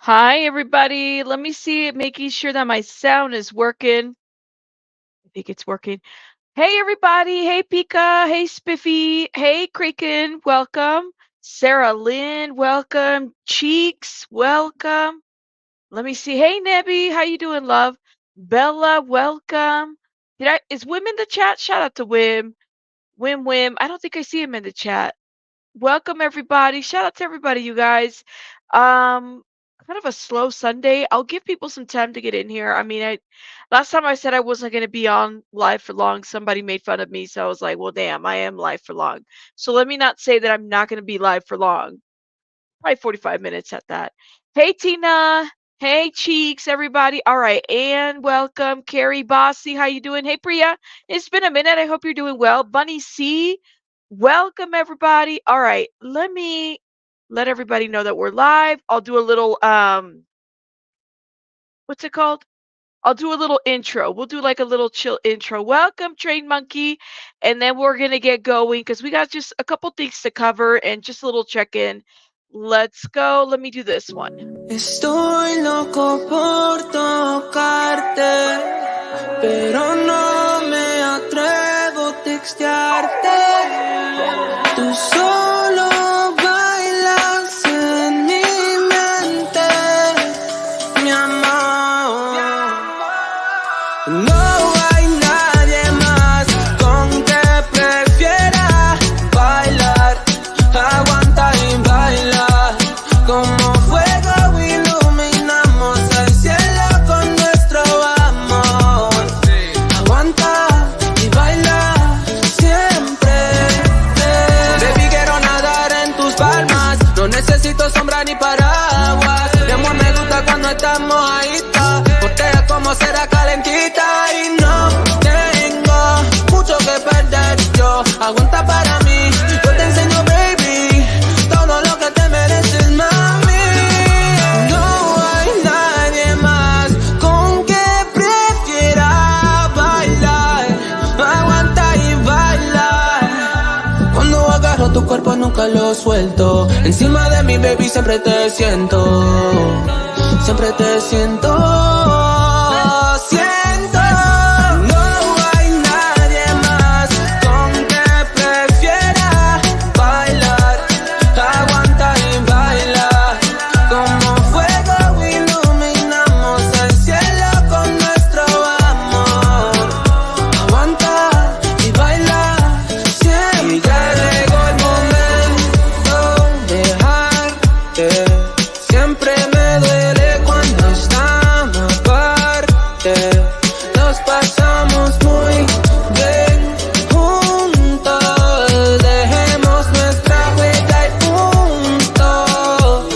Hi, everybody. Let me see, making sure that my sound is working. I think it's working. Hey, everybody. Hey, Pika. Hey, Spiffy. Hey, Kraken. Welcome. Sarah Lynn. Welcome. Cheeks. Welcome. Let me see. Hey, Nebby. How you doing, love? Bella. Welcome. Is Wim in the chat? Shout out to Wim. Wim. I don't think I see him in the chat. Welcome everybody. Shout out to everybody, you guys. Um, Kind of a slow Sunday. I'll give people some time to get in here. I mean, I last time I said I wasn't going to be on live for long, somebody made fun of me, so I was like, well, damn, I am live for long. So let me not say that I'm not going to be live for long. Probably 45 minutes at that. Hey, Tina. Hey, Cheeks, everybody. All right, and welcome, Carrie Bossy. How you doing? Hey, Priya. It's been a minute. I hope you're doing well. Bunny C. Welcome, everybody. All right, let me let everybody know that we're live. I'll do a little what's it called? I'll do a little intro. We'll do like a little chill intro. Welcome, Train Monkey. And then we're going to get going because we got just a couple things to cover and just a little check in. Let's go. Let me do this one. Estoy loco por tocarte, pero no me atrevo a textearte. Tú solo bailas en mi mente, mi amor. No hay nadie más con que prefiera bailar, aguanta y baila. Como fuego iluminamos el cielo con nuestro amor. Aguanta y baila siempre. Baby, quiero nadar en tus palmas. No necesito sombra ni paraguas. Mi amor, me gusta cuando estamos mojaditas. Botella como será calentita. Y no tengo mucho que perder yo. Aguanta para mí. Yo te enseño, baby, todo lo que te mereces, mami. No hay nadie más con que prefiera bailar. Aguanta y baila. Cuando agarro tu cuerpo nunca lo suelto. Encima de mi baby siempre te siento. Siempre te siento. Siento. No hay nadie más con que prefiera bailar. Aguanta y baila. Como fuego iluminamos el cielo con nuestro amor. Aguanta y baila siempre. Y ya llegó el momento de dejarte. Siempre me duele cuando estamos aparte. Nos pasamos muy bien juntos. Dejemos nuestra huella y punto.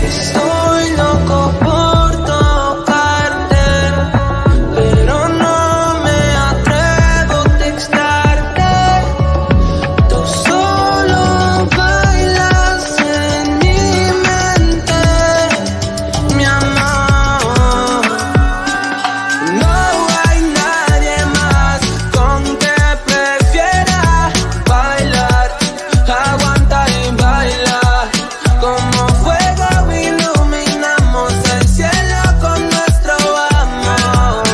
Estoy loco por tocarte, pero no me atrevo a textarte. Tú solo bailas en mi mente, mi amor. No hay nadie más con que prefiera bailar. Aguanta y baila. Como fuego iluminamos el cielo con nuestro amor.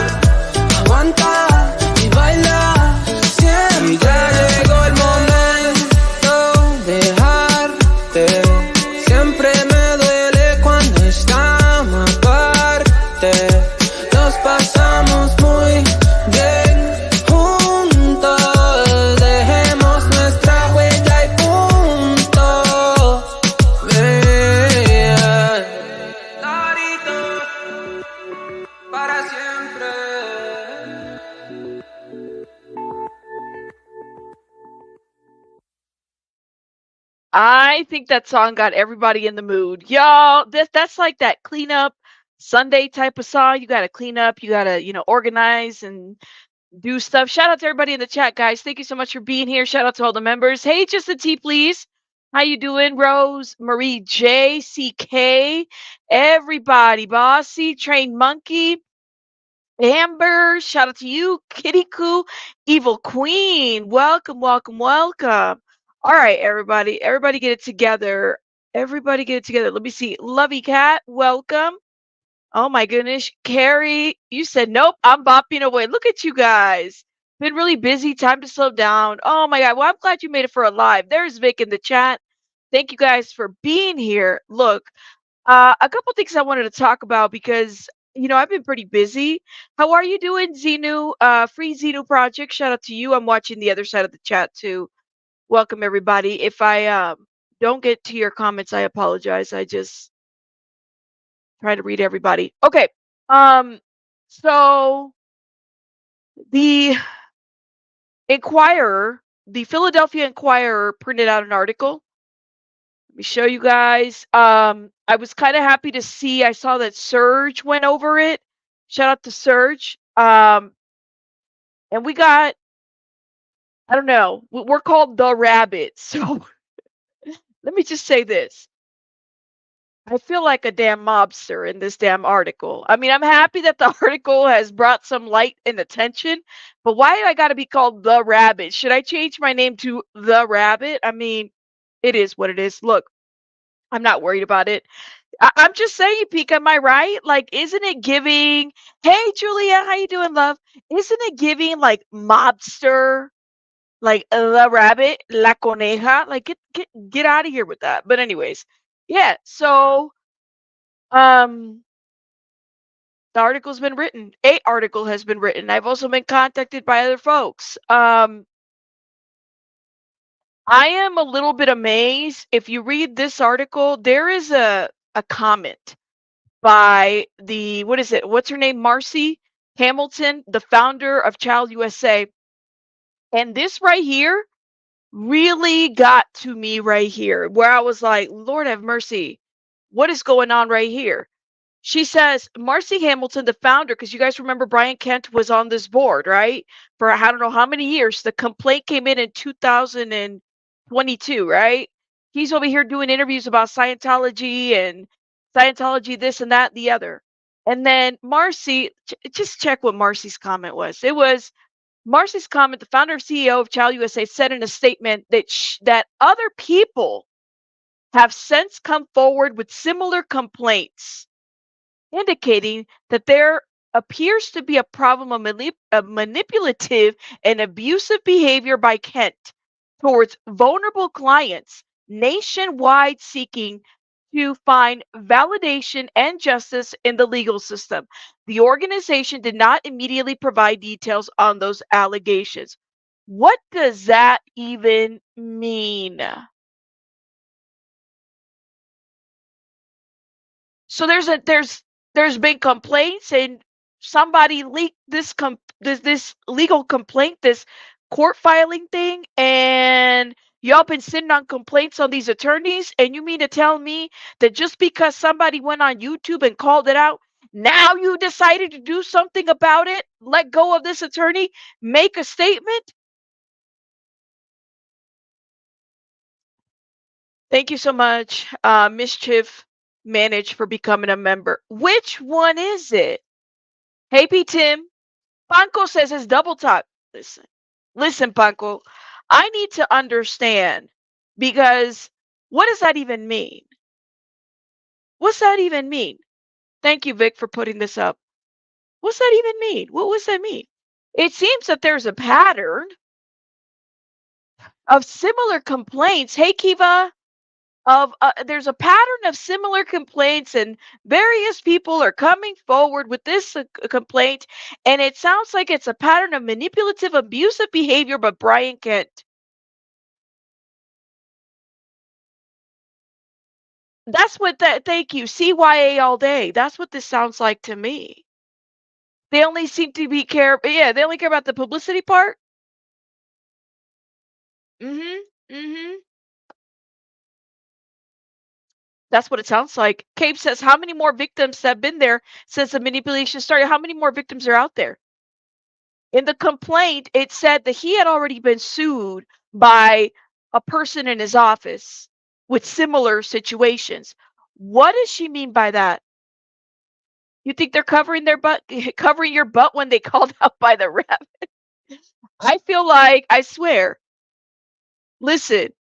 Aguanta y baila siempre. Y ya llegó el momento de dejarte. Siempre me duele cuando estamos aparte. Nos pasamos muy bien juntos. Dejemos nuestra huella y punto. Clarito, para siempre. I think that song got everybody in the mood. Y'all, that's like that cleanup Sunday type of song. You got to clean up, you got to, organize and do stuff. Shout out to everybody in the chat, guys. Thank you so much for being here. Shout out to all the members. Hey, just a T, please. How you doing, Rose, Marie J, CK, everybody, Bossy, Train Monkey, Amber. Shout out to you, Kitty Coo, Evil Queen. Welcome, welcome, welcome. All right, everybody. Everybody get it together. Everybody get it together. Let me see. Lovey Cat, welcome. Oh my goodness. Carrie, you said nope, I'm bopping away. Look at you guys. Been really busy. Time to slow down. Oh my God. Well, I'm glad you made it for a live. There's Vic in the chat. Thank you guys for being here. Look, a couple things I wanted to talk about because I've been pretty busy. How are you doing, Xenu? Free Xenu Project. Shout out to you. I'm watching the other side of the chat too. Welcome everybody. If I don't get to your comments, I apologize. I just try to read everybody. Okay. So the Inquirer, the Philadelphia Inquirer printed out an article. Let me show you guys. I was kind of happy to see, I saw that Serge went over it. Shout out to Serge. And we got, I don't know, we're called the Rabbit. So let me just say this. I feel like a damn mobster in this damn article. I mean, I'm happy that the article has brought some light and attention, but why do I got to be called the Rabbit? Should I change my name to the Rabbit? I mean, it is what it is. Look, I'm not worried about it. I'm just saying, Pika, am I right? Like, isn't it giving? Hey, Julia, how you doing, love? Isn't it giving like mobster, like the rabbit, la coneja? Like, get out of here with that. But anyways, yeah. So, um, the article's been written. A article has been written. I've also been contacted by other folks. I am a little bit amazed. If you read this article, there is a comment by the, what is it? What's her name? Marcy Hamilton, the founder of Child USA. And this right here really got to me right here, where I was like, Lord have mercy. What is going on right here? She says, Marcy Hamilton, the founder, because you guys remember Brian Kent was on this board, right? For I don't know how many years. The complaint came in 2022, right? He's over here doing interviews about Scientology and Scientology, this and that, and the other. And then Marcy, just check what Marcy's comment was. It was Marcy's comment, the founder and CEO of Child USA, said in a statement that that other people have since come forward with similar complaints, indicating that there appears to be a problem of manipulative and abusive behavior by Kent towards vulnerable clients nationwide seeking to find validation and justice in the legal system. The organization did not immediately provide details on those allegations. What does that even mean? So there's been complaints and somebody leaked this legal complaint, this court filing thing, and y'all been sitting on complaints on these attorneys, and you mean to tell me that just because somebody went on YouTube and called it out, now you decided to do something about it, let go of this attorney, make a statement? Thank you so much, Mischief Manage, for becoming a member. Which one is it? Hey, P. Tim. Panko says it's double tap. Listen, Panko. I need to understand because what does that even mean? What's that even mean? Thank you, Vic, for putting this up. What's that even mean? What does that mean? It seems that there's a pattern of similar complaints. Hey, Kiva. There's a pattern of similar complaints, and various people are coming forward with this complaint, and it sounds like it's a pattern of manipulative, abusive behavior by Brian Kent. That's what that. Thank you, CYA all day. That's what this sounds like to me. They only seem to be care. Yeah, they only care about the publicity part. Mm-hmm. Mm-hmm. That's what it sounds like. Cape says, how many more victims have been there since the manipulation started? How many more victims are out there? In the complaint, it said that he had already been sued by a person in his office with similar situations. What does she mean by that? You think they're covering their butt, covering your butt when they called out by the rep? I feel like, I swear, listen,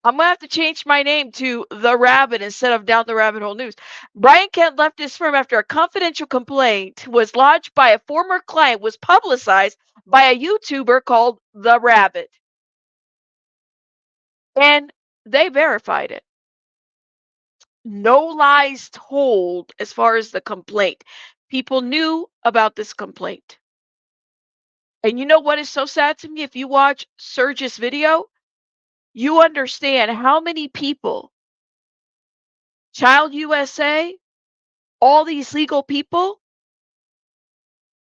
I'm going to have to change my name to The Rabbit instead of Down the Rabbit Hole News. Brian Kent left his firm after a confidential complaint was lodged by a former client was publicized by a YouTuber called The Rabbit. And they verified it. No lies told as far as the complaint. People knew about this complaint. And you know what is so sad to me? If you watch Serge's video, you understand how many people, Child USA, all these legal people,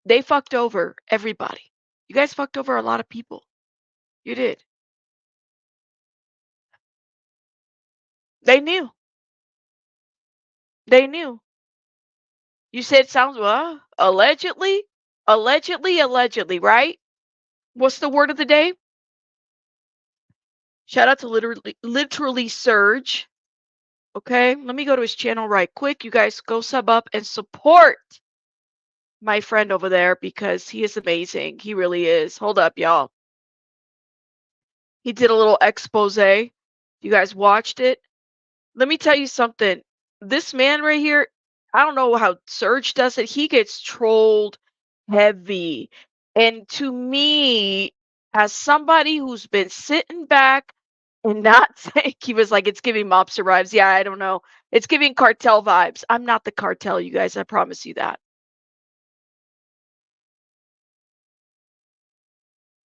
they fucked over everybody. You guys fucked over a lot of people. You did. They knew. They knew. You said sounds well, allegedly, right? What's the word of the day? Shout out to literally Surge. Okay, let me go to his channel right quick. You guys go sub up and support my friend over there because he is amazing. He really is. Hold up, y'all. He did a little expose. You guys watched it? Let me tell you something. This man right here, I don't know how Surge does it. He gets trolled heavy. And to me, as somebody who's been sitting back and not saying, he was like, it's giving mobster vibes. Yeah, I don't know. It's giving cartel vibes. I'm not the cartel, you guys. I promise you that.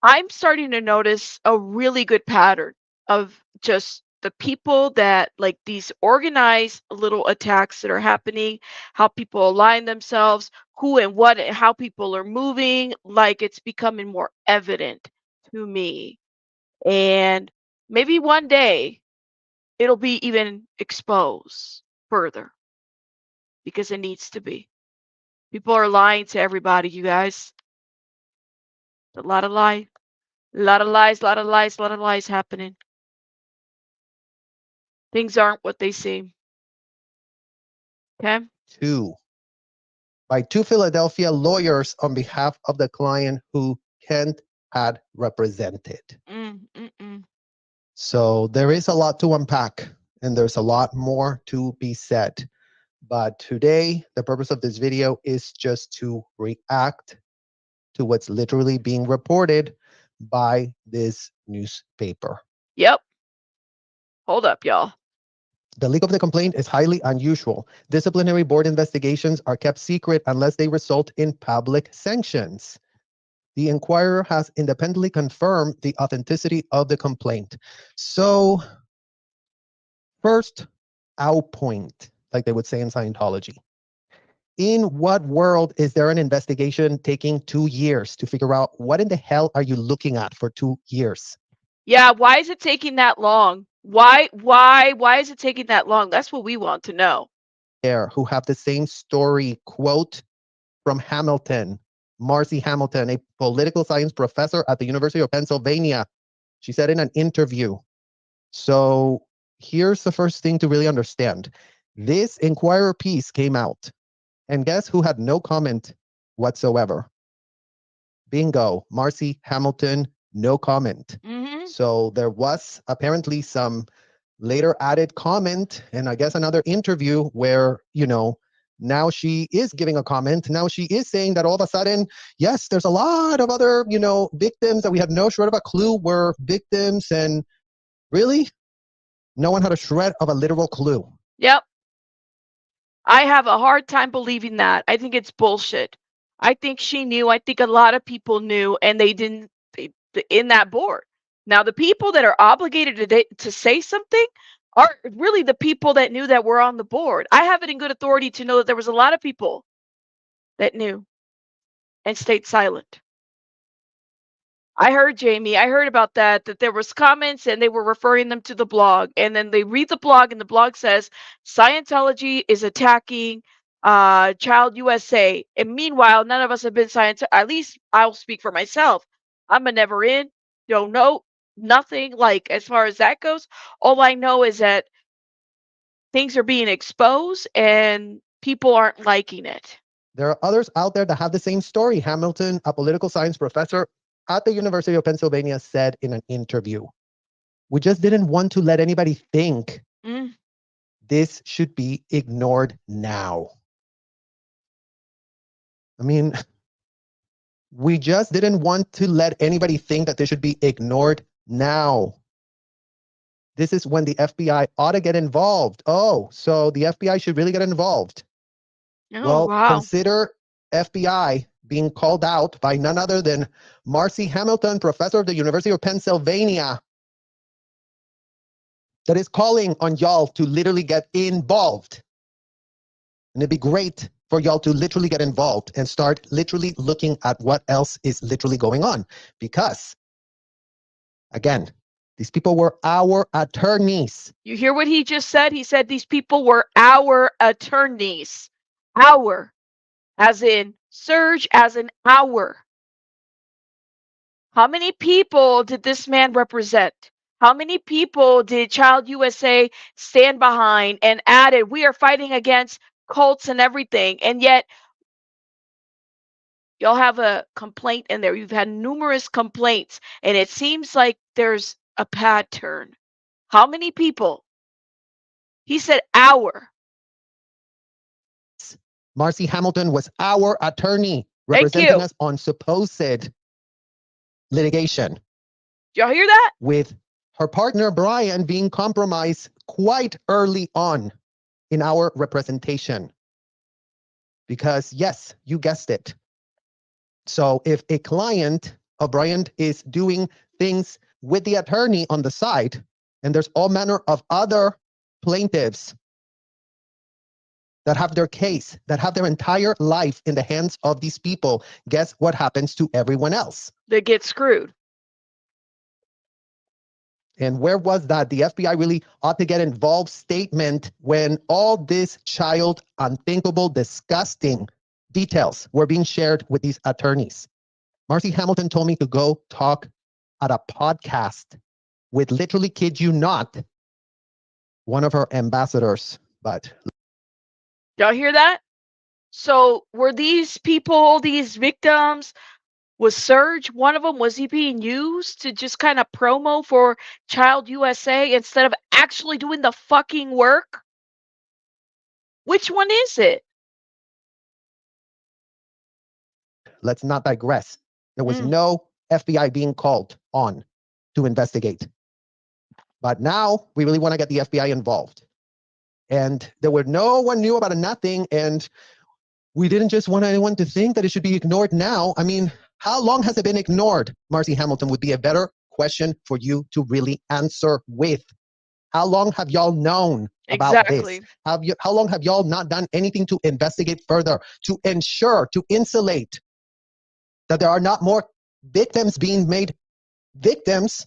I'm starting to notice a really good pattern of just the people that like these organized little attacks that are happening, how people align themselves, who and what and how people are moving, like it's becoming more evident to me. And maybe one day it'll be even exposed further because it needs to be. People are lying to everybody, you guys. A lot of lies, a lot of lies, a lot of lies, a lot of lies happening. Things aren't what they seem. Okay? By two Philadelphia lawyers on behalf of the client who Kent had represented. So there is a lot to unpack, and there's a lot more to be said. But today, the purpose of this video is just to react to what's literally being reported by this newspaper. Yep. Hold up, y'all. The leak of the complaint is highly unusual. Disciplinary board investigations are kept secret unless they result in public sanctions. The Inquirer has independently confirmed the authenticity of the complaint. So, first, our point, like they would say in Scientology. In what world is there an investigation taking 2 years to figure out what in the hell are you looking at for 2 years? Yeah, why is it taking that long? Why is it taking that long? That's what we want to know. Who have the same story, quote from Hamilton, Marcy Hamilton, a political science professor at the University of Pennsylvania. She said in an interview. So here's the first thing to really understand. This Inquirer piece came out, and guess who had no comment whatsoever? Bingo, Marcy Hamilton, no comment. So there was apparently some later added comment, and I guess another interview where, now she is giving a comment. Now she is saying that all of a sudden, yes, there's a lot of other, victims that we had no shred of a clue were victims. And really, no one had a shred of a literal clue. Yep. I have a hard time believing that. I think it's bullshit. I think she knew. I think a lot of people knew, and they didn't in that board. Now, the people that are obligated to say something are really the people that knew that were on the board. I have it in good authority to know that there was a lot of people that knew and stayed silent. I heard, Jamie, I heard about that there was comments and they were referring them to the blog. And then they read the blog and the blog says, Scientology is attacking Child USA. And meanwhile, none of us have been at least I'll speak for myself. I'm a never in, don't know, nothing like as far as that goes. All I know is that things are being exposed and people aren't liking it. There are others out there that have the same story. Hamilton, a political science professor at the University of Pennsylvania, said in an interview. We just didn't want to let anybody think Mm. this should be ignored now. I mean, we just didn't want to let anybody think that this should be ignored now. This is when the FBI ought to get involved. Oh, so the FBI should really get involved. Oh, Well, wow. consider FBI being called out by none other than Marcy Hamilton, professor of the University of Pennsylvania, that is calling on y'all to literally get involved. And it'd be great for y'all to literally get involved and start literally looking at what else is literally going on. Because, again, these people were our attorneys. You hear what he just said? He said these people were our attorneys. Our, as in Serge, as in our. How many people did this man represent? How many people did Child USA stand behind and added, we are fighting against cults and everything? And yet, y'all have a complaint in there. You've had numerous complaints, and it seems like there's a pattern. How many people? He said our. Marcy Hamilton was our attorney Thank representing you. us on supposed litigation, Y'all hear that? with her partner Brian being compromised quite early on in our representation. Because, yes, you guessed it. So if a client of Brian is doing things with the attorney on the side, and there's all manner of other plaintiffs that have their case, that have their entire life in the hands of these people, guess what happens to everyone else? They get screwed. And where was that? The FBI really ought to get involved statement when all this child, unthinkable, disgusting details were being shared with these attorneys. Marcy Hamilton told me to go talk at a podcast with, literally, kid you not, one of her ambassadors. But Y'all hear that? So were these people, these victims, was Serge one of them? Was he being used to just kind of promo for Child USA instead of actually doing the fucking work? Which one is it? let's not digress. There was Mm. no FBI being called on to investigate. But now we really want to get the FBI involved. And there were no one knew about it, nothing. And we didn't just want anyone to think that it should be ignored now. I mean, how long has it been ignored? Marcy Hamilton would be a better question for you to really answer with. How long have y'all known about this? Exactly. How long have y'all not done anything to investigate further, to ensure, to insulate that there are not more victims being made victims?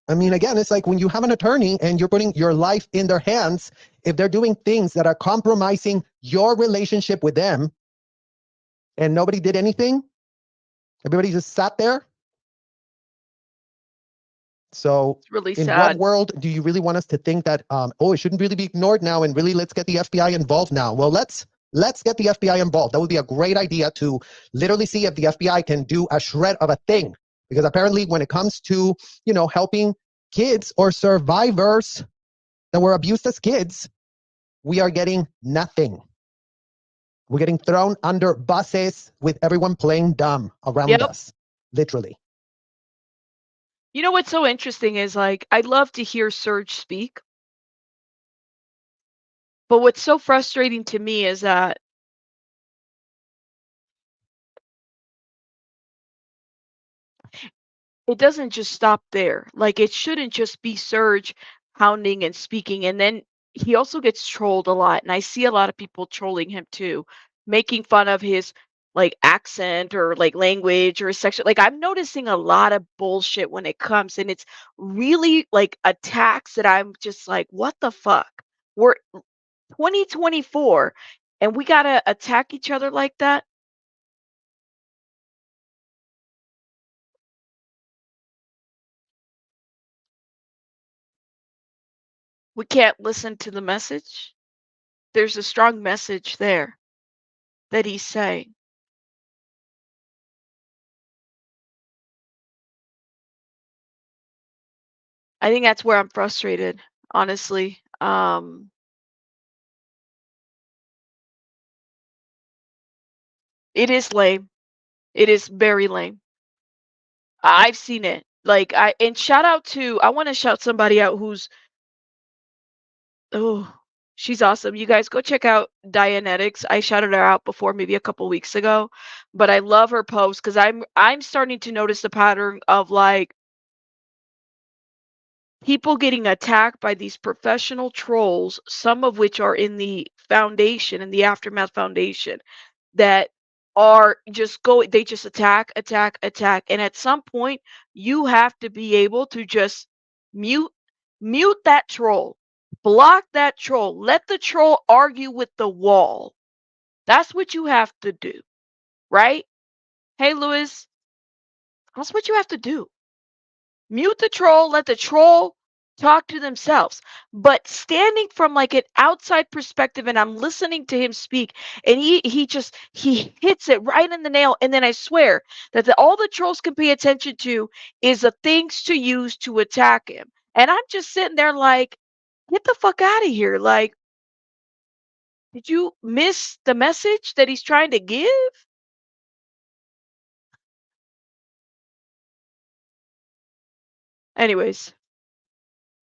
I mean, again, it's like when you have an attorney and you're putting your life in their hands, if they're doing things that are compromising your relationship with them and nobody did anything, everybody just sat there. So It's really in what sad. world do you really want us to think that, oh, it shouldn't really be ignored now, and really let's get the FBI involved now? Well, let's get the FBI involved. That would be a great idea, to literally see if the FBI can do a shred of a thing. Because apparently when it comes to, helping kids or survivors that were abused as kids, we are getting nothing. We're getting thrown under buses with everyone playing dumb around Yep. us, literally. You know what's so interesting is, like, I love to hear Serge speak. But what's so frustrating to me is that it doesn't just stop there. Like, it shouldn't just be Serge hounding and speaking. And then he also gets trolled a lot. And I see a lot of people trolling him too, making fun of his like accent or like language or his sexual. Like, I'm noticing a lot of bullshit when it comes, and it's really like attacks that I'm just like, what the fuck? We're 2024 and we got to attack each other like that. We can't listen to the message. There's a strong message there that he's saying. I think that's where I'm frustrated, honestly. It is lame. It is very lame. I've seen it. Like and shout out to I want to shout somebody out who's oh she's awesome. You guys go check out Dianetics. I shouted her out before maybe a couple weeks ago, but I love her post because I'm starting to notice the pattern of like people getting attacked by these professional trolls, some of which are in the foundation, in the Aftermath Foundation, that are just they just attack, attack, attack. And at some point, you have to be able to just mute mute that troll, block that troll, let the troll argue with the wall. That's what you have to do, right? Hey, Lewis, that's what you have to do. Mute the troll, let the troll talk to themselves. But standing from like an outside perspective and I'm listening to him speak and he hits it right in the nail. And then I swear that all the trolls can pay attention to is the things to use to attack him. And I'm just sitting there like, get the fuck out of here. Like, did you miss the message that he's trying to give? Anyways.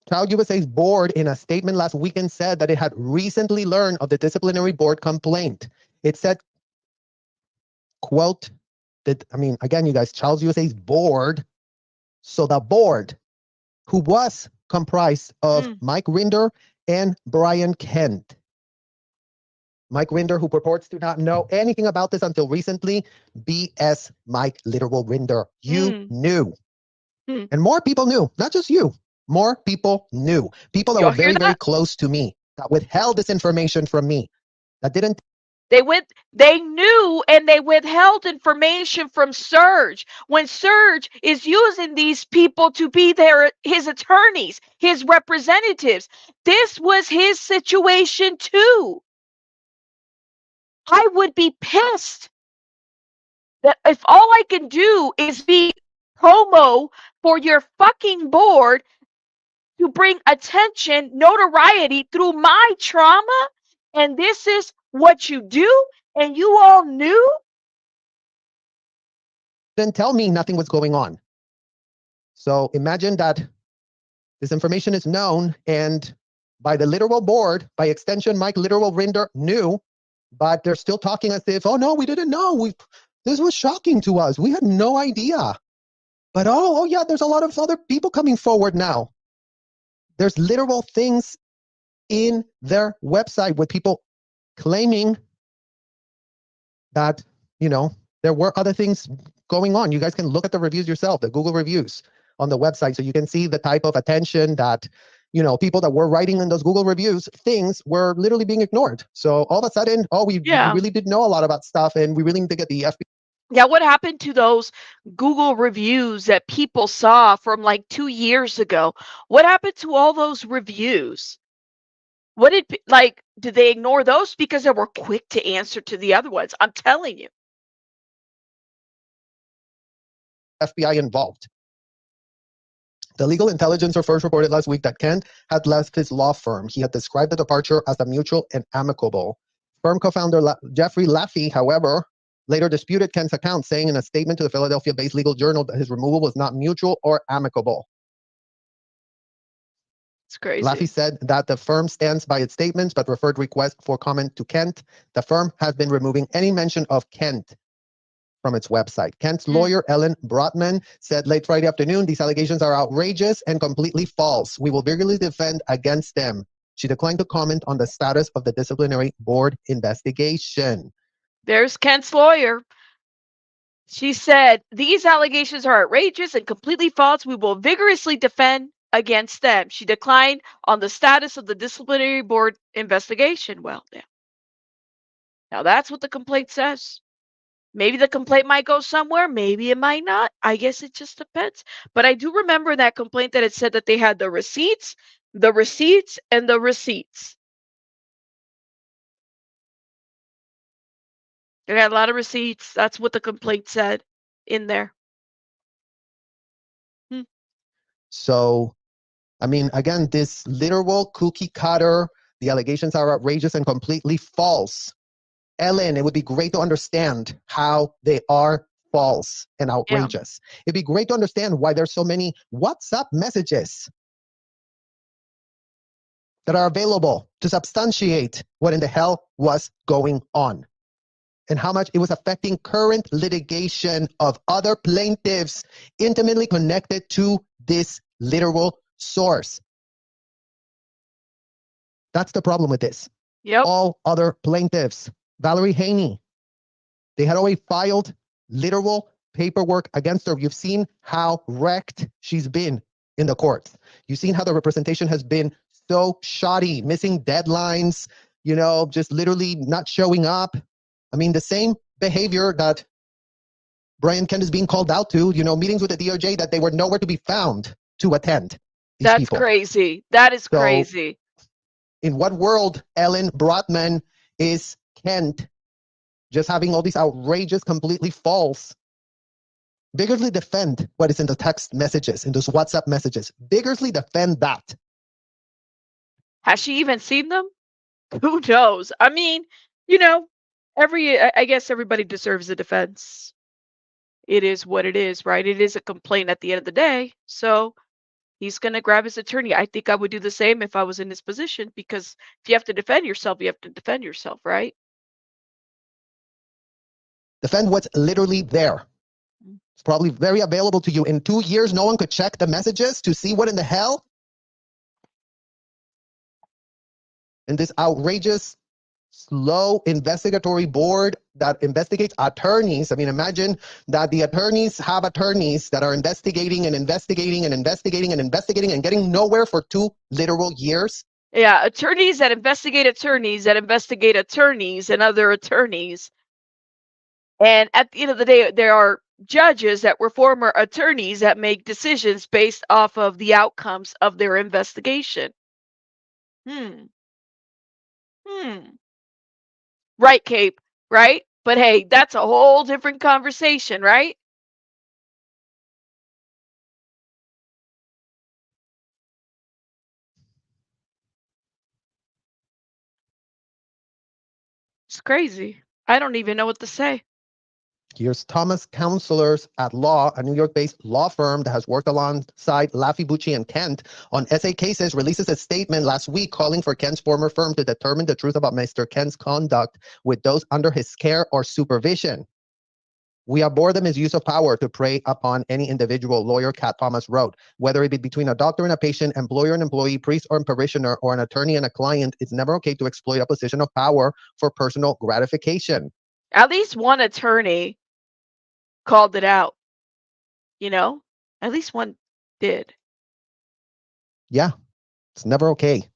Child USA's board, in a statement last weekend, said that it had recently learned of the disciplinary board complaint. It said, quote, that, I mean, again, you guys, Child USA's board, so the board, who was comprised of Mike Rinder and Brian Kent. Mike Rinder, who purports to not know anything about this until recently, BS Mike literal Rinder. You knew. And more people knew, not just you. More people knew. People that were very, very close to me, that withheld this information from me, that didn't. They knew and they withheld information from Serge when Serge is using these people to be his attorneys, his representatives. This was his situation too. I would be pissed that if all I can do is be promo for your fucking board to bring attention, notoriety through my trauma, and this is what you do, and you all knew? Didn't tell me nothing was going on. So imagine that this information is known, and by the literal board, by extension, Mike literal Rinder knew, but they're still talking as if, oh no, we didn't know. This was shocking to us. We had no idea. But oh yeah, there's a lot of other people coming forward now. There's literal things in their website with people claiming that, you know, there were other things going on. You guys can look at the reviews yourself, the Google reviews on the website, so you can see the type of attention that, you know, people that were writing in those Google reviews, things were literally being ignored. So all of a sudden, we really did know a lot about stuff, and we really need to get the FBI. Yeah, what happened to those Google reviews that people saw from like 2 years ago? What happened to all those reviews? What did they ignore those because they were quick to answer to the other ones? I'm telling you. FBI involved. The legal intelligencer first reported last week that Kent had left his law firm. He had described the departure as a mutual and amicable. Firm co-founder Jeffrey Laffey, however, later disputed Kent's account, saying in a statement to the Philadelphia-based legal journal that his removal was not mutual or amicable. It's crazy. Laffey said that the firm stands by its statements, but referred requests for comment to Kent. The firm has been removing any mention of Kent from its website. Kent's lawyer, Ellen Brotman, said late Friday afternoon, these allegations are outrageous and completely false. We will vigorously defend against them. She declined to comment on the status of the disciplinary board investigation. There's Kent's lawyer. She said, these allegations are outrageous and completely false. We will vigorously defend against them. She declined on the status of the disciplinary board investigation. Well, now that's what the complaint says. Maybe the complaint might go somewhere. Maybe it might not. I guess it just depends. But I do remember that complaint that it said that they had the receipts, and the receipts. They had a lot of receipts. That's what the complaint said in there. So I mean, again, this literal cookie cutter, the allegations are outrageous and completely false. Ellen, it would be great to understand how they are false and Yeah. outrageous. It'd be great to understand why there's so many WhatsApp messages that are available to substantiate what in the hell was going on and how much it was affecting current litigation of other plaintiffs intimately connected to this literal source. That's the problem with this. Yep. All other plaintiffs, Valerie Haney, they had already filed literal paperwork against her. You've seen how wrecked she's been in the courts. You've seen how the representation has been so shoddy, missing deadlines, just literally not showing up. I mean, the same behavior that Brian Kent is being called out to, meetings with the DOJ that they were nowhere to be found to attend. These That's people. crazy. That is So, crazy. in what world, Ellen Brotman, is Kent just having all these outrageous, completely false, vigorously defend what is in the text messages, in those WhatsApp messages, vigorously defend that? Has she even seen them? Who knows? I mean, I guess everybody deserves a defense. It is what it is, right? It is a complaint at the end of the day. So he's going to grab his attorney. I think I would do the same if I was in his position, because if you have to defend yourself, you have to defend yourself, right? Defend what's literally there. It's probably very available to you. In 2 years, no one could check the messages to see what in the hell? And this outrageous, slow investigatory board that investigates attorneys. I mean, imagine that the attorneys have attorneys that are investigating and investigating and investigating and investigating and getting nowhere for 2 literal years. Yeah, attorneys that investigate attorneys that investigate attorneys and other attorneys. And at the end of the day, there are judges that were former attorneys that make decisions based off of the outcomes of their investigation. Right, Cape, right? But hey, that's a whole different conversation, right? It's crazy. I don't even know what to say. Here's Thomas Counselors at Law, a New York-based law firm that has worked alongside Laffy, Bucci, and Kent on SA cases, releases a statement last week calling for Kent's former firm to determine the truth about Mr. Kent's conduct with those under his care or supervision. We abhor the misuse of power to prey upon any individual, lawyer Kat Thomas wrote. Whether it be between a doctor and a patient, employer and employee, priest or parishioner, or an attorney and a client, it's never okay to exploit a position of power for personal gratification. At least one attorney called it out. At least one did. Yeah, it's never okay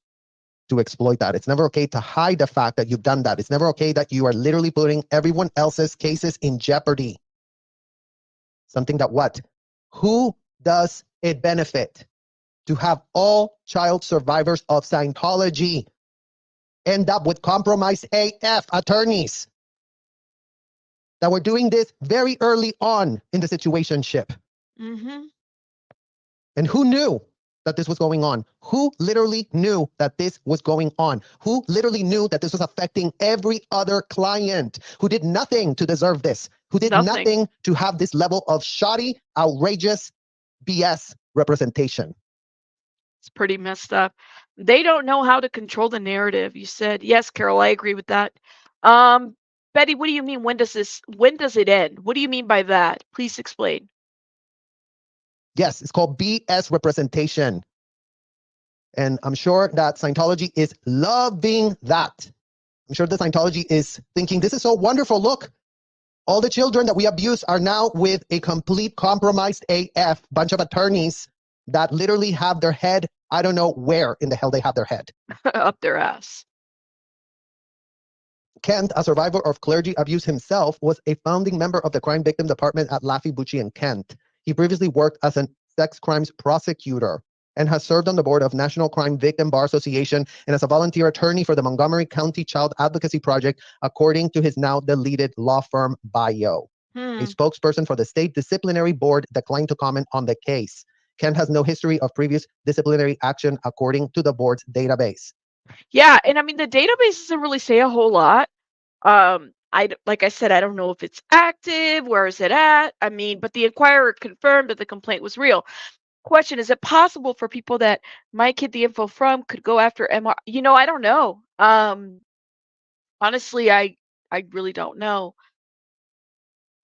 to exploit that. It's never okay to hide the fact that you've done that. It's never okay that you are literally putting everyone else's cases in jeopardy. Something that what? Who does it benefit to have all child survivors of Scientology end up with compromised AF attorneys that were doing this very early on in the situationship? And who knew that this was going on? Who literally knew that this was going on? Who literally knew that this was affecting every other client who did nothing to deserve this? Who did nothing to have this level of shoddy, outrageous BS representation? It's pretty messed up. They don't know how to control the narrative. You said, yes, Carol, I agree with that. Betty, what do you mean? When does it end? What do you mean by that? Please explain. Yes, it's called BS representation. And I'm sure that Scientology is loving that. I'm sure that Scientology is thinking, this is so wonderful. Look, all the children that we abuse are now with a complete compromised AF bunch of attorneys that literally have their head, I don't know where in the hell they have their head. Up their ass. Kent, a survivor of clergy abuse himself, was a founding member of the crime victim department at Laffy, Bucci, and Kent. He previously worked as a sex crimes prosecutor and has served on the board of National Crime Victim Bar Association and as a volunteer attorney for the Montgomery County Child Advocacy Project, according to his now deleted law firm bio. A spokesperson for the state disciplinary board declined to comment on the case. Kent has no history of previous disciplinary action according to the board's database. Yeah, and I mean the database doesn't really say a whole lot. Like I said, I don't know if it's active. Where is it at? I mean, but the Inquirer confirmed that the complaint was real. Question: is it possible for people that might get the info from could go after MR? I don't know. Honestly, I really don't know.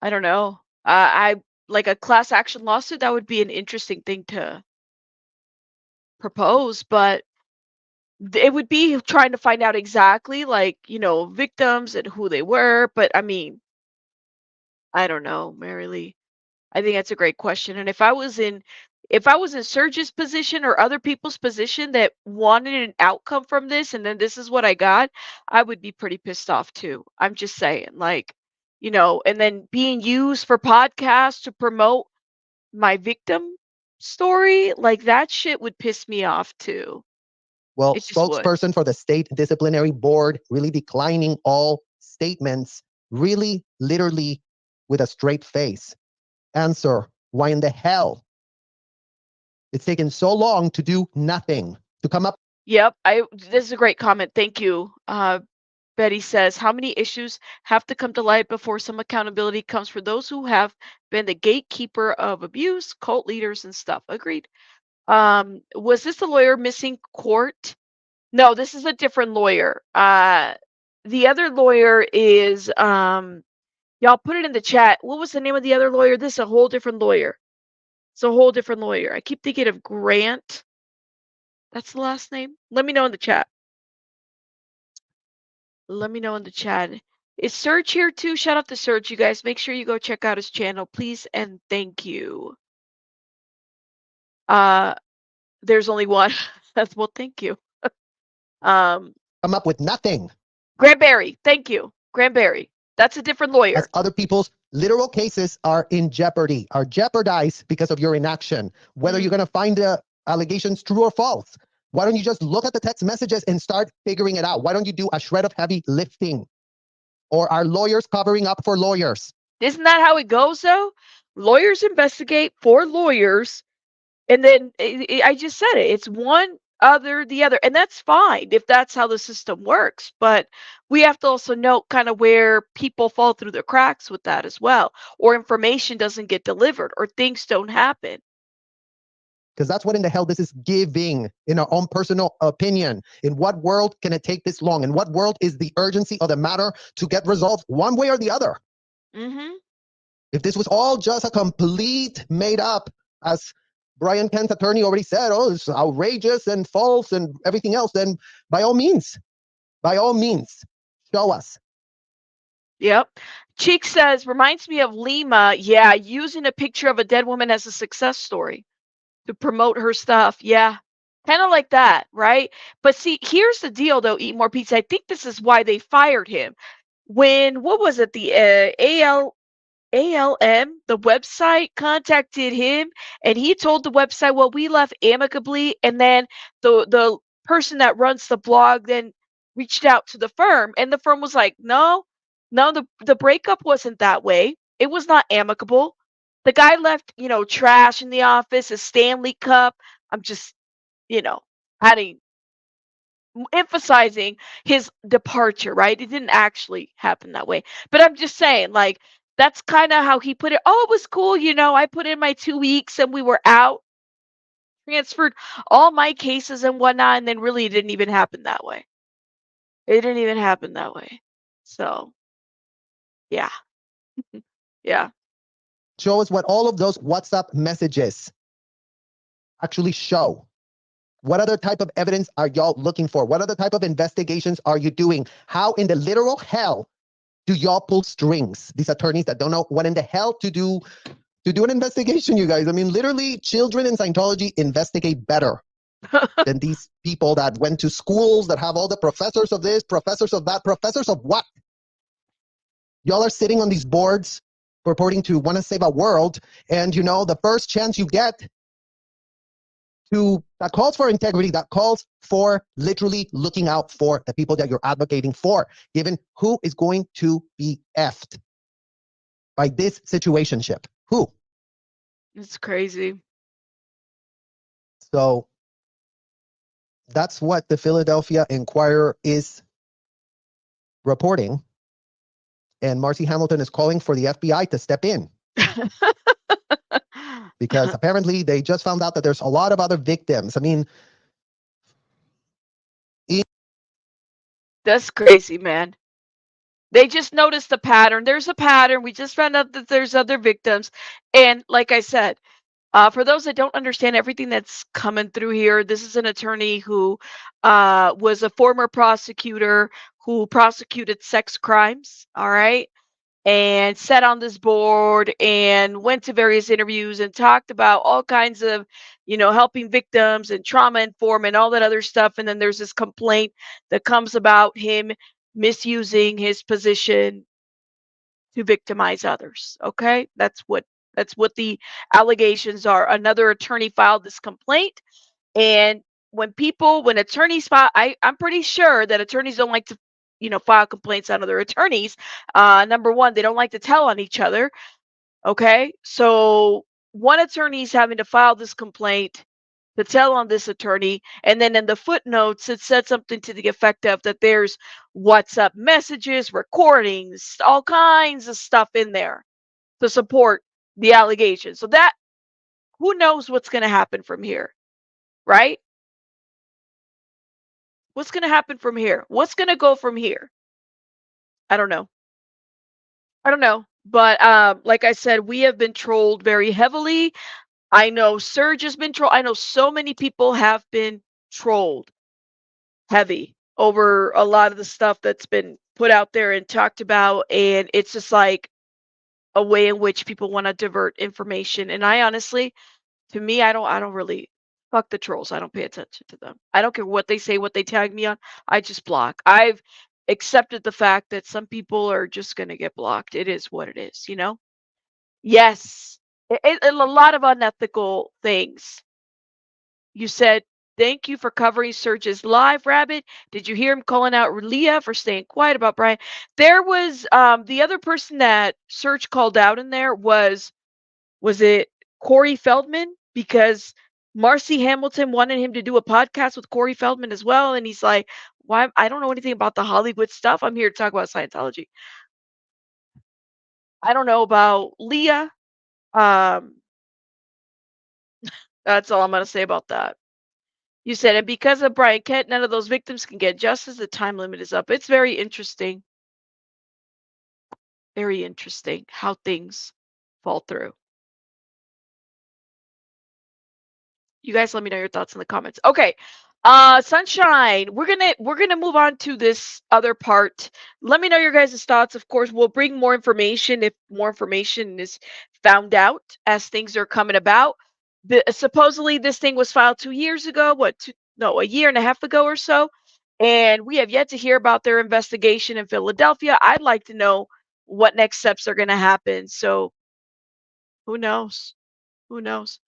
I don't know. I like a class action lawsuit. That would be an interesting thing to propose, but it would be trying to find out exactly, like, victims and who they were. But I mean, I don't know, Mary Lee. I think that's a great question. And if I was in Serge's position or other people's position that wanted an outcome from this, and then this is what I got, I would be pretty pissed off too. I'm just saying, like, and then being used for podcasts to promote my victim story, like that shit would piss me off too. Well, It just would. spokesperson for the state disciplinary board really declining all statements, really literally with a straight face. Answer: why in the hell it's taken so long to do nothing, to come up? Yep. This is a great comment. Thank you. Betty says, how many issues have to come to light before some accountability comes for those who have been the gatekeeper of abuse, cult leaders, and stuff? Agreed. Was this the lawyer missing court? No, this is a different lawyer. The other lawyer is, y'all put it in the chat. What was the name of the other lawyer? This is a whole different lawyer. It's a whole different lawyer. I keep thinking of Grant. That's the last name. Let me know in the chat. Let me know in the chat. Is Serge here too? Shout out to Serge, you guys. Make sure you go check out his channel, please, and thank you. There's only one. Well, thank you. Come up with nothing. Granberry, thank you. Granberry. That's a different lawyer. As other people's literal cases are in jeopardy, are jeopardized because of your inaction. Whether you're going to find the allegations true or false. Why don't you just look at the text messages and start figuring it out? Why don't you do a shred of heavy lifting? Or are lawyers covering up for lawyers? Isn't that how it goes, though? Lawyers investigate for lawyers, and then I just said it. It's one other the other, and that's fine if that's how the system works. But we have to also note kind of where people fall through the cracks with that as well, or information doesn't get delivered, or things don't happen. Because that's what in the hell this is giving, in our own personal opinion. In what world can it take this long? In what world is the urgency of the matter to get resolved one way or the other? If this was all just a complete made up, as Brian Kent's attorney already said, oh, it's outrageous and false and everything else, then by all means, show us. Yep. Cheek says, reminds me of Lima. Yeah, using a picture of a dead woman as a success story to promote her stuff. Yeah, kind of like that, right? But see, here's the deal, though, Eat More Pizza. I think this is why they fired him. What was it? The ALM, the website, contacted him, and he told the website, well, we left amicably. And then the person that runs the blog then reached out to the firm, and the firm was like, no, the breakup wasn't that way. It was not amicable. The guy left, trash in the office, a Stanley Cup. I'm just, emphasizing his departure, right? It didn't actually happen that way. But I'm just saying, like, that's kind of how he put it. Oh, it was cool. I put in my 2 weeks and we were out, transferred all my cases and whatnot. And then really it didn't even happen that way. It didn't even happen that way. So, yeah. Yeah. Show us what all of those WhatsApp messages actually show. What other type of evidence are y'all looking for? What other type of investigations are you doing? How in the literal hell do y'all pull strings? These attorneys that don't know what in the hell to do an investigation, you guys. I mean, literally, children in Scientology investigate better than these people that went to schools that have all the professors of this, professors of that, professors of what? Y'all are sitting on these boards purporting to want to save a world, and the first chance you get that calls for integrity, that calls for literally looking out for the people that you're advocating for, given who is going to be effed by this situationship. Who? It's crazy. So that's what the Philadelphia Inquirer is reporting. And Marcy Hamilton is calling for the FBI to step in because apparently they just found out that there's a lot of other victims. I mean, That's crazy, man. They just noticed a pattern. There's a pattern. We just found out that there's other victims. And like I said, for those that don't understand everything that's coming through here, this is an attorney who was a former prosecutor who prosecuted sex crimes. All right. And sat on this board and went to various interviews and talked about all kinds of, helping victims and trauma inform and all that other stuff. And then there's this complaint that comes about him misusing his position to victimize others. Okay, that's what the allegations are. Another attorney filed this complaint, and when attorneys file, I'm pretty sure that attorneys don't like to, file complaints on other attorneys. Number one, they don't like to tell on each other. Okay, so one attorney's having to file this complaint to tell on this attorney, and then in the footnotes it said something to the effect of that there's WhatsApp messages, recordings, all kinds of stuff in there to support the allegation. So that, who knows what's going to happen from here, right? What's going to happen from here? What's going to go from here? I don't know. I don't know. But like I said, we have been trolled very heavily. I know Serge has been trolled. I know so many people have been trolled heavy over a lot of the stuff that's been put out there and talked about. And it's just like a way in which people want to divert information. And I honestly, to me, I don't really, fuck the trolls. I don't pay attention to them. I don't care what they say, what they tag me on. I just block. I've accepted the fact that some people are just going to get blocked. It is what it is. Yes. A lot of unethical things. You said, thank you for covering Serge's live, Rabbit. Did you hear him calling out Leah for staying quiet about Brian? There was the other person that Serge called out in there was it Corey Feldman? Because Marcy Hamilton wanted him to do a podcast with Corey Feldman as well. And he's like, why? I don't know anything about the Hollywood stuff. I'm here to talk about Scientology. I don't know about Leah. Um, that's all I'm going to say about that. You said, and because of Brian Kent, none of those victims can get justice. The time limit is up. It's very interesting. Very interesting how things fall through. You guys let me know your thoughts in the comments. Okay. Sunshine, we're gonna move on to this other part. Let me know your guys' thoughts. Of course, we'll bring more information if more information is found out as things are coming about. Supposedly this thing was filed 2 years ago. A year and a half ago or so, and we have yet to hear about their investigation in Philadelphia. I'd like to know what next steps are going to happen. So who knows? Who knows?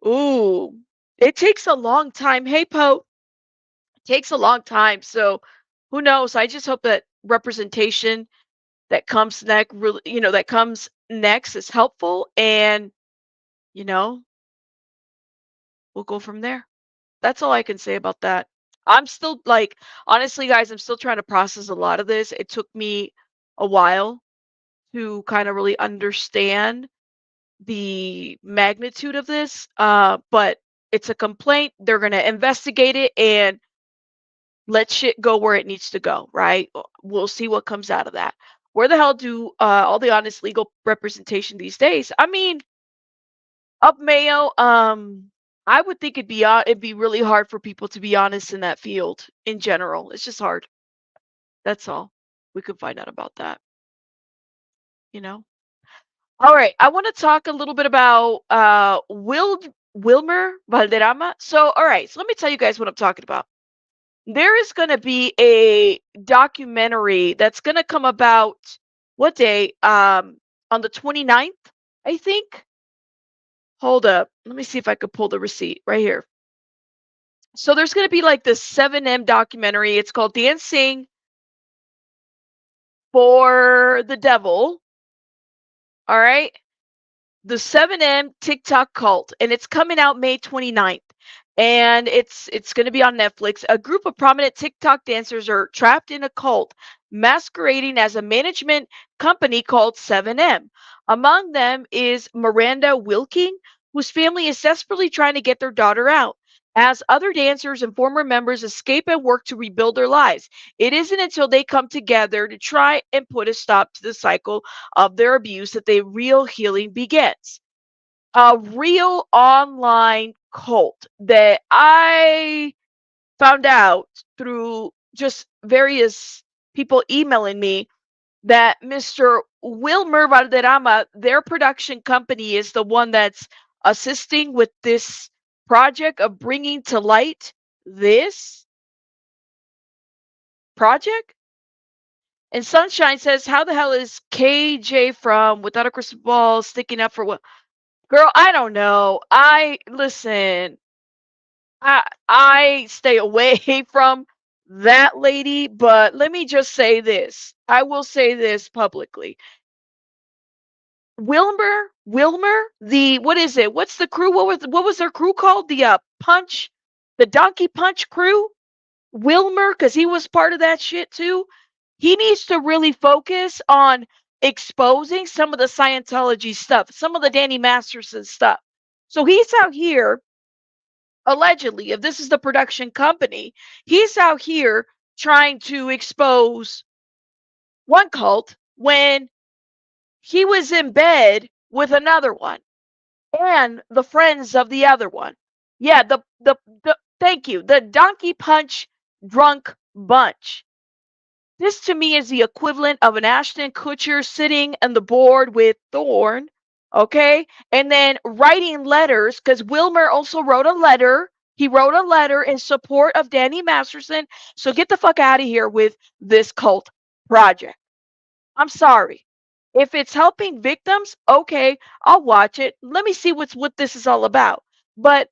Ooh, it takes a long time. Hey, Poe, it takes a long time. So who knows? I just hope that representation that comes next, really, that comes next is helpful, and you know, we'll go from there. That's all I can say about that. I'm still like, honestly, guys, I'm still trying to process a lot of this. It took me a while to kind of really understand the magnitude of this. But it's a complaint. They're going to investigate it and let shit go where it needs to go, right? We'll see what comes out of that. Where the hell do all the honest legal representation these days? I mean, up Mayo, I would think it'd be really hard for people to be honest in that field in general. It's just hard. That's all. We could find out about that, you know. All right, I want to talk a little bit about Wilmer Valderrama. So, all right, so let me tell you guys what I'm talking about. There is going to be a documentary that's going to come about what day? On the 29th, I think. Hold up. Let me see if I could pull the receipt right here. So there's going to be like this 7M documentary. It's called Dancing for the Devil. All right. The 7M TikTok cult. And it's coming out May 29th. and it's going to be on Netflix. A group of prominent TikTok dancers are trapped in a cult masquerading as a management company called 7M. Among them is Miranda Wilking, whose family is desperately trying to get their daughter out. As other dancers and former members escape and work to rebuild their lives, it isn't until they come together to try and put a stop to the cycle of their abuse that the real healing begins. A real online cult that I found out through just various people emailing me that Mr. Wilmer Valderrama, their production company, is the one that's assisting with this project of bringing to light this project. And Sunshine says, how the hell is KJ from Without a Crystal Ball sticking up for what? Girl, I don't know. I listen. I stay away from that lady, but let me just say this. I will say this publicly. Wilmer, the what is it? What's the crew? What was their crew called? The Donkey Punch crew? Wilmer, because he was part of that shit too. He needs to really focus on exposing some of the Scientology stuff, some of the Danny Masterson stuff. So he's out here allegedly, if this is the production company, he's out here trying to expose one cult when he was in bed with another one and the friends of the other one. Yeah, the thank you, the Donkey Punch drunk bunch. This to me is the equivalent of an Ashton Kutcher sitting on the board with Thorne, okay? And then writing letters, because Wilmer also wrote a letter. He wrote a letter in support of Danny Masterson. So get the fuck out of here with this cult project. I'm sorry. If it's helping victims, okay, I'll watch it. Let me see what this is all about. But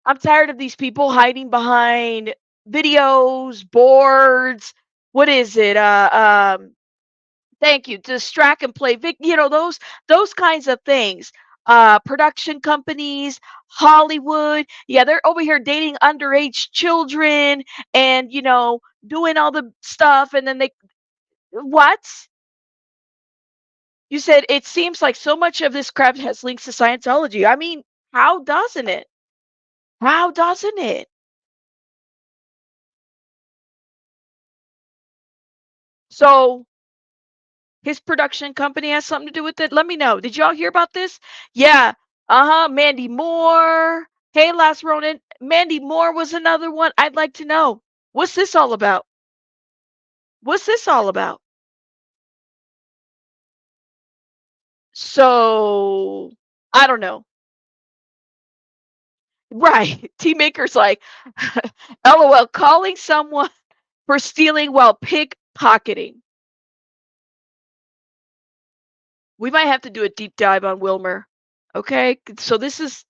I'm tired of these people hiding behind videos, boards. What is it? Thank you. Distract and play. Those kinds of things. Production companies, Hollywood. Yeah, they're over here dating underage children and doing all the stuff. And then what? You said it seems like so much of this crap has links to Scientology. I mean, how doesn't it? How doesn't it? So his production company has something to do with it. Let me know. Did y'all hear about this? Yeah. Mandy Moore. Hey, Last Ronin. Mandy Moore was another one. I'd like to know. What's this all about? What's this all about? So, I don't know. Right. Tea Maker's like, LOL, calling someone for stealing while pickpocketing. We might have to do a deep dive on Wilmer. Okay? So this is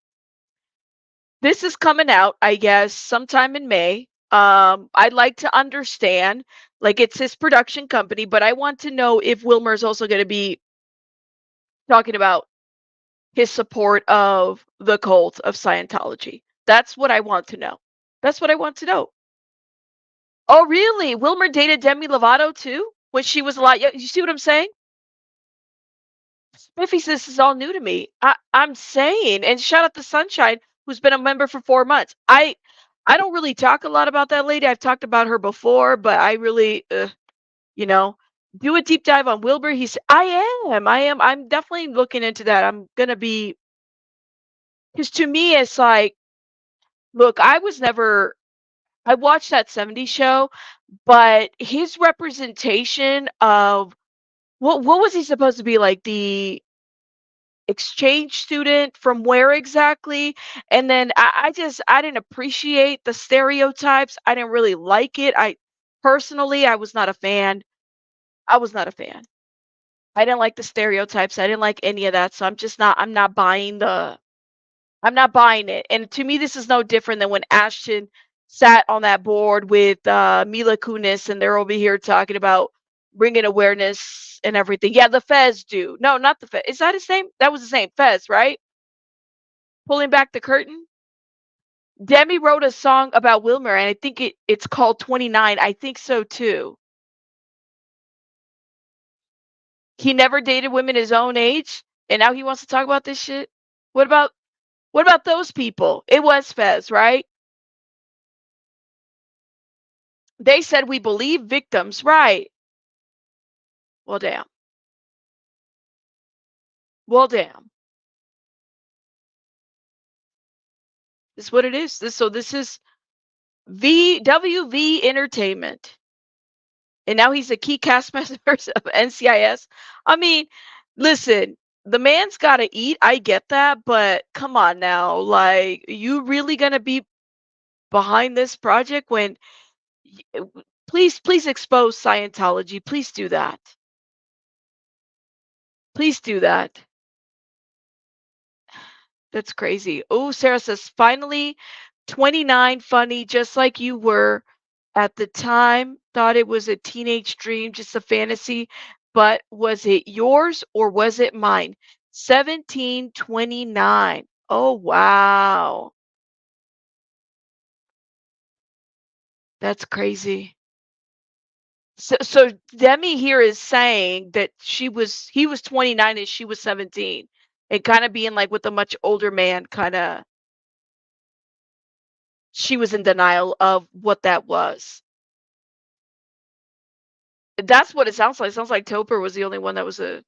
coming out, I guess, sometime in May. I'd like to understand, like it's his production company, but I want to know if Wilmer is also going to be talking about his support of the cult of Scientology. That's what I want to know. That's what I want to know. Oh, really? Wilmer dated Demi Lovato too when she was a lot young. You see what I'm saying? Spiffy says this is all new to me. I'm saying, and shout out to Sunshine, who's been a member for 4 months. I don't really talk a lot about that lady. I've talked about her before, but I really, you know, do a deep dive on Wilbur. I'm definitely looking into that. I'm gonna be, because to me, it's like, look, I watched that '70s show, but his representation of what was he supposed to be like, the exchange student from where exactly? And then I didn't appreciate the stereotypes. I didn't really like it. I was not a fan. I was not a fan. I didn't like the stereotypes. I didn't like any of that. So I'm not buying it. And to me, this is no different than when Ashton sat on that board with Mila Kunis, and they're over here talking about bringing awareness and everything. Yeah, the Fez do. No, not the Fez. Is that his name? That was his name, Fez, right? Pulling back the curtain. Demi wrote a song about Wilmer, and I think it's called 29. I think so too. He never dated women his own age, and now he wants to talk about this shit. What about those people? It was Fez, right? They said we believe victims, right? Well, damn. Well, damn. This is what it is. This is WV Entertainment. And now he's a key cast member of NCIS. I mean, listen, the man's got to eat. I get that, but come on now. Like, you really going to be behind this project when please expose Scientology. Please do that. Please do that. That's crazy. Oh, Sarah says, finally, 29, funny, just like you were at the time. Thought it was a teenage dream, just a fantasy. But was it yours or was it mine? 1729. Oh, wow. That's crazy. So Demi here is saying that he was 29 and she was 17. And kind of being like with a much older man, kind of she was in denial of what that was. That's what it sounds like. It sounds like Topher was the only one that was a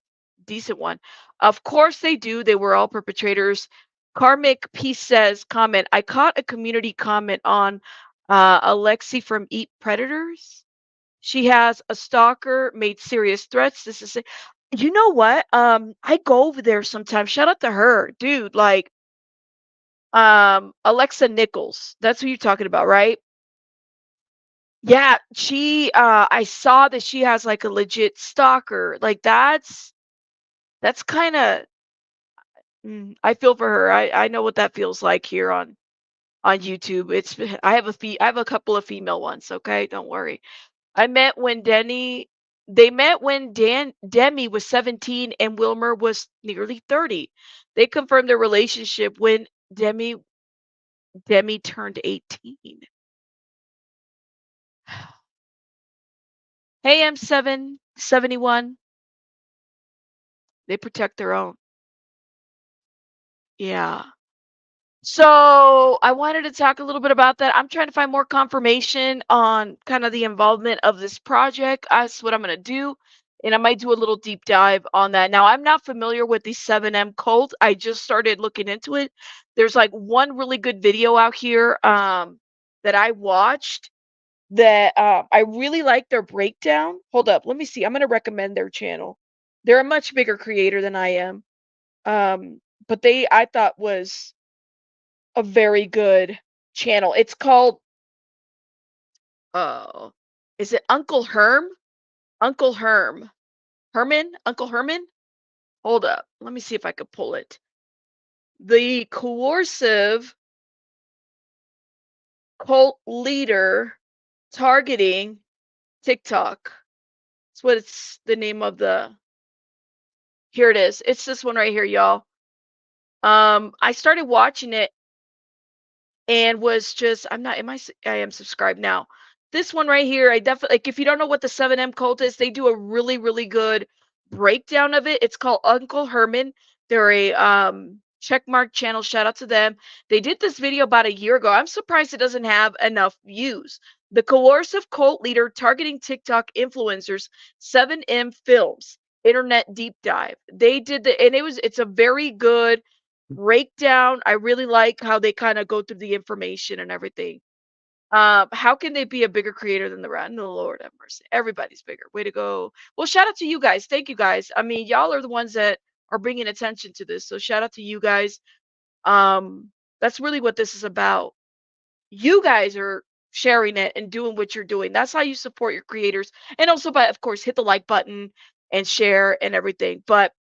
decent one. Of course they do. They were all perpetrators. Karmic Peace says, comment, I caught a community comment on Alexi from Eat Predators. She has a stalker, made serious threats. This is you know what? I go over there sometimes. Shout out to her, dude. Like, Alexa Nichols. That's who you're talking about, right? Yeah, I saw that she has like a legit stalker. Like that's kind of I feel for her. I know what that feels like here on YouTube. It's I have a couple of female ones, okay? Don't worry. I met when Denny they met when Demi was 17 and Wilmer was nearly 30. They confirmed their relationship when Demi turned 18. Hey, M771. They protect their own. Yeah. So I wanted to talk a little bit about that. I'm trying to find more confirmation on kind of the involvement of this project. That's what I'm going to do. And I might do a little deep dive on that. Now, I'm not familiar with the 7M cult. I just started looking into it. There's like one really good video out here that I watched that I really like their breakdown. Hold up. Let me see. I'm going to recommend their channel. They're a much bigger creator than I am. But I thought was a very good channel. It's called oh, is it Uncle Herm? Uncle Herm. Herman? Uncle Herman? Hold up. Let me see if I could pull it. The coercive cult leader targeting TikTok. That's what it's the name of the here it is. It's this one right here, y'all. I started watching it and was just I'm not am I s- I am subscribed now. This one right here, I definitely like if you don't know what the 7M cult is, they do a really good breakdown of it. It's called Uncle Herman. They're a checkmark channel. Shout out to them. They did this video about a year ago. I'm surprised it doesn't have enough views. The coercive cult leader targeting TikTok influencers, 7M Films, internet deep dive. They did and it's a very good breakdown. I really like how they kind of go through the information and everything. How can they be a bigger creator than the rest? No, Lord have mercy. Everybody's bigger. Way to go. Well, shout out to you guys. Thank you guys. I mean, y'all are the ones that are bringing attention to this. So shout out to you guys. That's really what this is about. You guys are sharing it and doing what you're doing. That's how you support your creators. And also by, of course, hit the like button and share and everything. But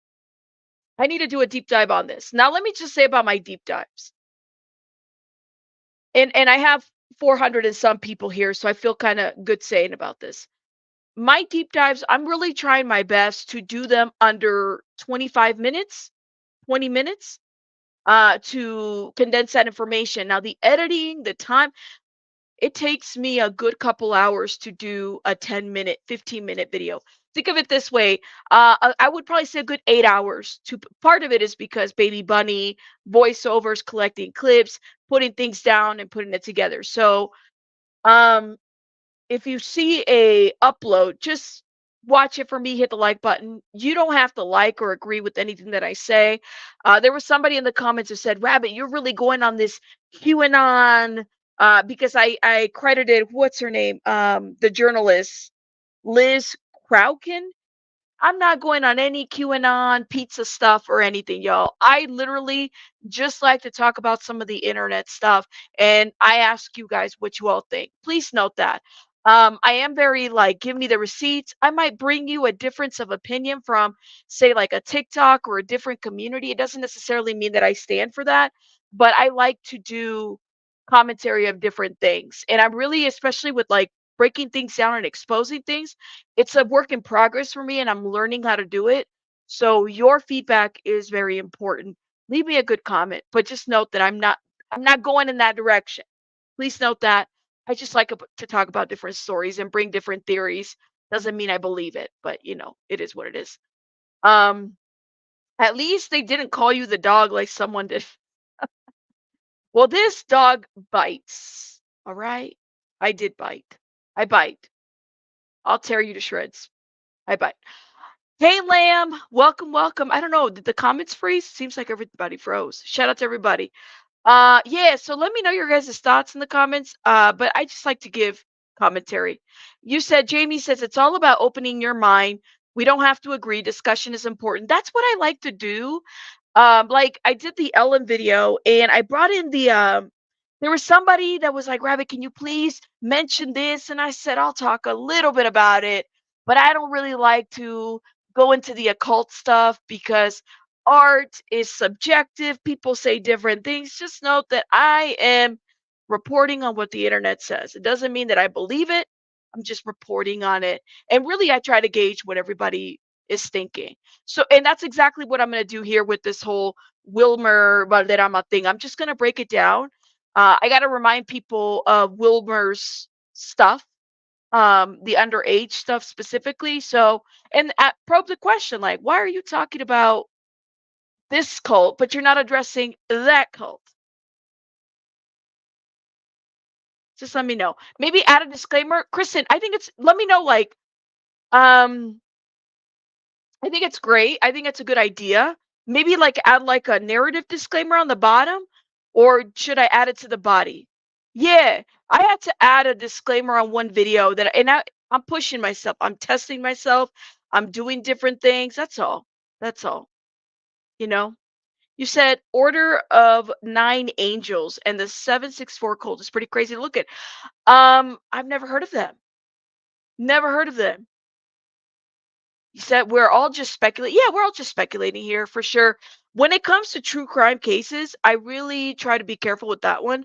I need to do a deep dive on this. Now, let me just say about my deep dives. And I have 400 and some people here, so I feel kind of good saying about this. My deep dives, I'm really trying my best to do them under 25 minutes, 20 minutes. to condense that information. Now, the editing, the time, it takes me a good couple hours to do a 10-minute, 15-minute video. Think of it this way. I would probably say a good 8 hours. Part of it is because Baby Bunny, voiceovers, collecting clips, putting things down and putting it together. So, um, if you see a upload, just watch it for me, hit the like button. You don't have to like or agree with anything that I say. There was somebody in the comments who said, Rabbit, you're really going on this QAnon, because I credited, what's her name? The journalist, Liz Krauken. I'm not going on any QAnon pizza stuff or anything, y'all. I literally just like to talk about some of the internet stuff, and I ask you guys what you all think. Please note that. I am very like, give me the receipts. I might bring you a difference of opinion from, say, like a TikTok or a different community. It doesn't necessarily mean that I stand for that, but I like to do commentary of different things. And I'm really, especially with like breaking things down and exposing things, it's a work in progress for me and I'm learning how to do it. So your feedback is very important. Leave me a good comment, but just note that I'm not going in that direction. Please note that. I just like to talk about different stories and bring different theories. Doesn't mean I believe it, but it is what it is. Um at least they didn't call you the dog like someone did. Well, this dog bites. All right? I did bite. I bite. I'll tear you to shreds. I bite. Hey, Lamb. Welcome, welcome. I don't know. Did the comments freeze? Seems like everybody froze. Shout out to everybody. Yeah, so let me know your guys' thoughts in the comments. But I just like to give commentary. You said, Jamie says it's all about opening your mind. We don't have to agree. Discussion is important. That's what I like to do. Like I did the Ellen video and I brought in there was somebody that was like, Rabbit, can you please mention this? And I said, I'll talk a little bit about it, but I don't really like to go into the occult stuff because art is subjective. People say different things. Just note that I am reporting on what the internet says. It doesn't mean that I believe it. I'm just reporting on it. And really, I try to gauge what everybody is thinking. So, and that's exactly what I'm going to do here with this whole Wilmer Valderrama thing. I'm just going to break it down. I got to remind people of Wilmer's stuff, the underage stuff specifically. So, and probe the question like, why are you talking about this cult, but you're not addressing that cult? Just let me know. Maybe add a disclaimer. Kristen, I think let me know like, um, I think it's great. I think it's a good idea. Maybe like add like a narrative disclaimer on the bottom, or should I add it to the body? Yeah, I had to add a disclaimer on one video and I'm pushing myself. I'm testing myself. I'm doing different things. That's all. That's all. You know. You said Order of Nine Angels and the 764 cult is pretty crazy to look at. I've never heard of them. Never heard of them. You said we're all just speculating. Yeah, we're all just speculating here for sure. When it comes to true crime cases, I really try to be careful with that one.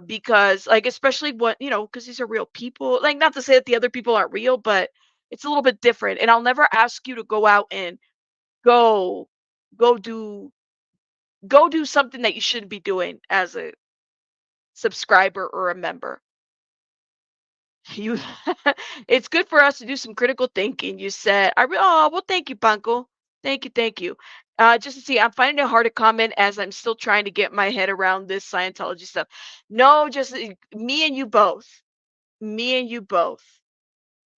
Because like especially because these are real people. Like not to say that the other people aren't real, but it's a little bit different. And I'll never ask you to go out and go go do go do something that you shouldn't be doing as a subscriber or a member. You it's good for us to do some critical thinking. You said, oh, well, thank you, Panko. Thank you, thank you. Just to see, I'm finding it hard to comment as I'm still trying to get my head around this Scientology stuff. No, just me and you both. Me and you both.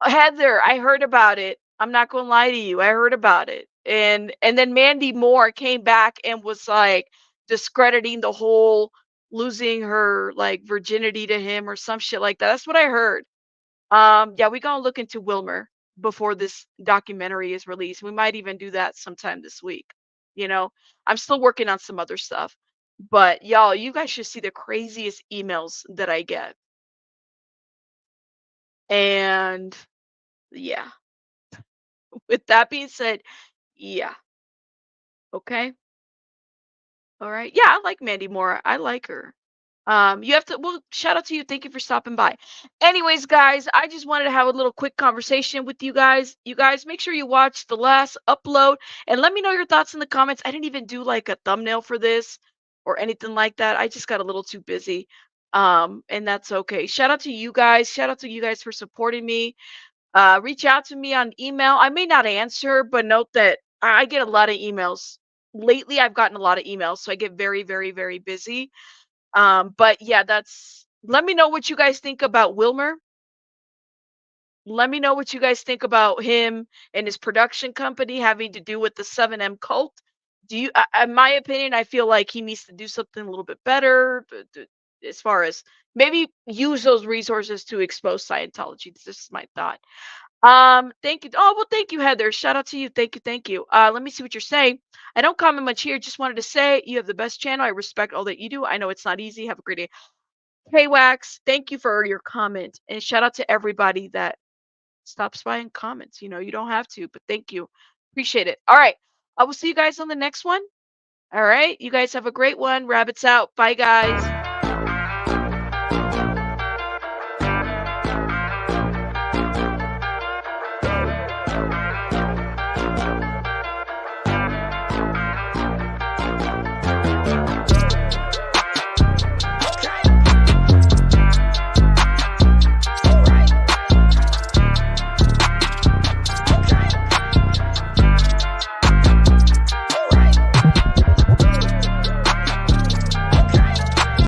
Heather, I heard about it. I'm not gonna lie to you. I heard about it. And then Mandy Moore came back and was like discrediting the whole losing her like virginity to him or some shit like that. That's what I heard. Yeah, we gonna look into Wilmer before this documentary is released. We might even do that sometime this week. You know, I'm still working on some other stuff, but y'all, you guys should see the craziest emails that I get. And yeah, with that being said, yeah, okay, all right, yeah, I like Mandy Moore. I like her. You have to, well, shout out to you. Thank you for stopping by. Anyways, guys, I just wanted to have a little quick conversation with you guys. You guys, make sure you watch the last upload and let me know your thoughts in the comments. I didn't even do like a thumbnail for this or anything like that. I just got a little too busy. And that's okay. Shout out to you guys. Shout out to you guys for supporting me. Reach out to me on email. I may not answer, but note that I get a lot of emails. Lately, I've gotten a lot of emails, so I get very, very, very busy. But yeah, that's, let me know what you guys think about Wilmer. Let me know what you guys think about him and his production company having to do with the 7M cult. Do you, in my opinion, I feel like he needs to do something a little bit better as far as maybe use those resources to expose Scientology. This is my thought. Thank you. Oh, well, thank you, Heather. Shout out to you. Thank you. Thank you. Let me see what you're saying. I don't comment much here. Just wanted to say you have the best channel. I respect all that you do. I know it's not easy. Have a great day. Hey, Wax, thank you for your comment. And shout out to everybody that stops by and comments. You know, you don't have to, but thank you. Appreciate it. All right. I will see you guys on the next one. All right. You guys have a great one. Rabbits out. Bye, guys.